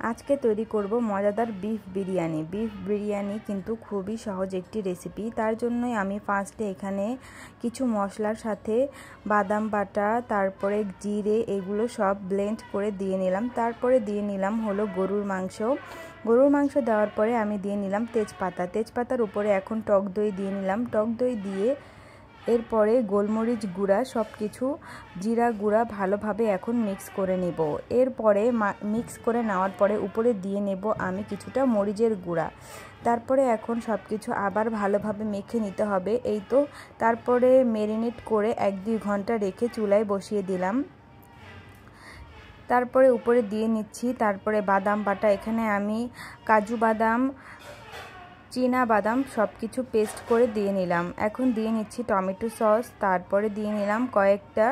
আজকে তৈরি করব মজাদার বিফ বিরিয়ানি। বিফ বিরিয়ানি কিন্তু খুবই সহজ একটি রেসিপি। তার জন্যই আমি ফার্স্টে এখানে কিছু মশলার সাথে বাদাম বাটা, তারপরে জিরে, এগুলো সব ব্লেন্ড করে দিয়ে নিলাম। তারপরে দিয়ে নিলাম হলো গরুর মাংস। গরুর মাংস দেওয়ার পরে আমি দিয়ে নিলাম তেজপাতা। তেজপাতার উপরে এখন টক দই দিয়ে নিলাম। টক দই দিয়ে এরপরে গোলমরিচ গুঁড়া, সব কিছু জিরা গুঁড়া ভালোভাবে এখন মিক্স করে নেব। এরপরে মিক্স করে নেওয়ার পরে উপরে দিয়ে নেব আমি কিছুটা মরিচের গুঁড়া। তারপরে এখন সব কিছু আবার ভালোভাবে মেখে নিতে হবে। এই তো তারপরে ম্যারিনেট করে 1-2 ঘন্টা রেখে চুলায় বসিয়ে দিলাম। তারপরে উপরে দিয়ে নিচ্ছি তারপরে বাদাম বাটা। এখানে আমি কাজু বাদাম, চীনা বাদাম সব কিছু পেস্ট করে দিয়ে নিলাম। এখন দিয়ে নিচ্ছি টমেটো সস, তারপরে দিয়ে নিলাম কয়েকটা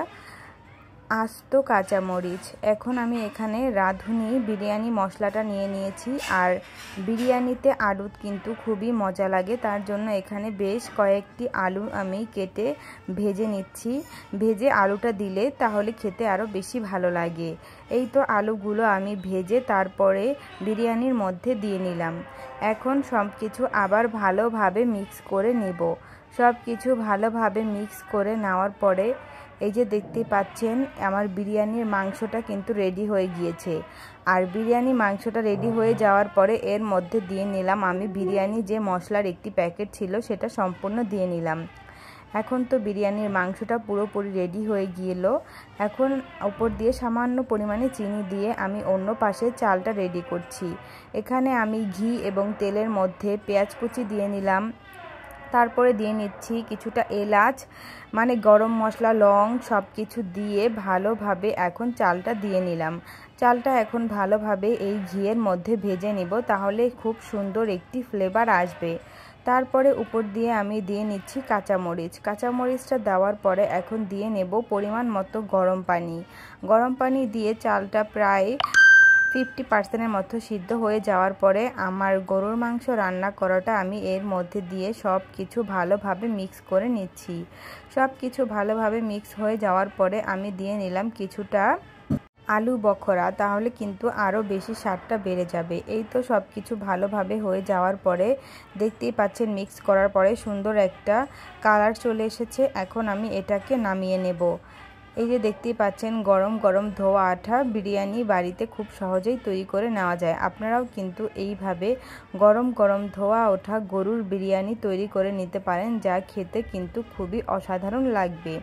আস্ত কাঁচামরিচ। এখন আমি এখানে রাঁধুনি বিরিয়ানি মশলাটা নিয়ে নিয়েছি। আর বিরিয়ানিতে আলু কিন্তু খুবই মজা লাগে, তার জন্য এখানে বেশ কয়েকটি আলু আমি কেটে ভেজে নিচ্ছি। ভেজে আলুটা দিলে তাহলে খেতে আরও বেশি ভালো লাগে। এই তো আলুগুলো আমি ভেজে তারপরে বিরিয়ানির মধ্যে দিয়ে নিলাম। এখন সব কিছু আবার ভালোভাবে মিক্স করে নেব। সব কিছু ভালোভাবে মিক্স করে নেওয়ার পরে এই যে দেখতে পাচ্ছেন আমার বিরিয়ানির মাংসটা কিন্তু রেডি হয়ে গিয়েছে। আর বিরিয়ানি মাংসটা রেডি হয়ে যাওয়ার পরে এর মধ্যে দিয়ে নিলাম আমি বিরিয়ানি যে মশলার একটি প্যাকেট ছিল সেটা সম্পূর্ণ দিয়ে নিলাম। এখন তো বিরিয়ানির মাংসটা পুরোপুরি রেডি হয়ে গেল। এখন উপর দিয়ে সামান্য পরিমাণে চিনি দিয়ে আমি অন্য পাশে চালটা রেডি করছি। এখানে আমি ঘি এবং তেলের মধ্যে পেঁয়াজ কুচি দিয়ে নিলাম। তারপরে দিয়ে নিচ্ছি কিছুটা এলাচ, মানে গরম মশলা, লং সব কিছু দিয়ে ভালোভাবে এখন চালটা দিয়ে নিলাম। চালটা এখন ভালোভাবে এই ঘিয়ের মধ্যে ভেজে নিব, তাহলে খুব সুন্দর একটি ফ্লেভার আসবে। তারপরে উপর দিয়ে আমি দিয়ে নিচ্ছি কাঁচামরিচ। কাঁচামরিচটা দেওয়ার পরে এখন দিয়ে নেব পরিমাণ মতো গরম পানি। গরম পানি দিয়ে চালটা প্রায় 50% মতো সিদ্ধ হয়ে যাওয়ার পরে আমার গরুর মাংস রান্না করাটা আমি এর মধ্যে দিয়ে সব কিছু ভালোভাবে মিক্স করে নিচ্ছি। সব কিছু ভালোভাবে মিক্স হয়ে যাওয়ার পরে আমি দিয়ে নিলাম কিছুটা আলু বখরা, তাহলে কিন্তু আরও বেশি স্বাদটা বেড়ে যাবে। এই তো সব কিছু ভালোভাবে হয়ে যাওয়ার পরে দেখতেই পাচ্ছেন মিক্স করার পরে সুন্দর একটা কালার চলে এসেছে। এখন আমি এটাকে নামিয়ে নেব। এই যে দেখতেই পাচ্ছেন গরম গরম ধোয়া আঠা বিরিয়ানি বাড়িতে খুব সহজেই তৈরি করে নেওয়া যায়। আপনারাও কিন্তু এইভাবে গরম গরম ধোয়া ওঠা গরুর বিরিয়ানি তৈরি করে নিতে পারেন, যা খেতে কিন্তু খুবই অসাধারণ লাগবে।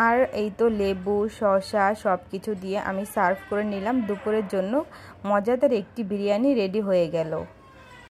আর এই তো লেবু, শসা সব কিছু দিয়ে আমি সার্ভ করে নিলাম। দুপুরের জন্য মজাদার একটি বিরিয়ানি রেডি হয়ে গেল।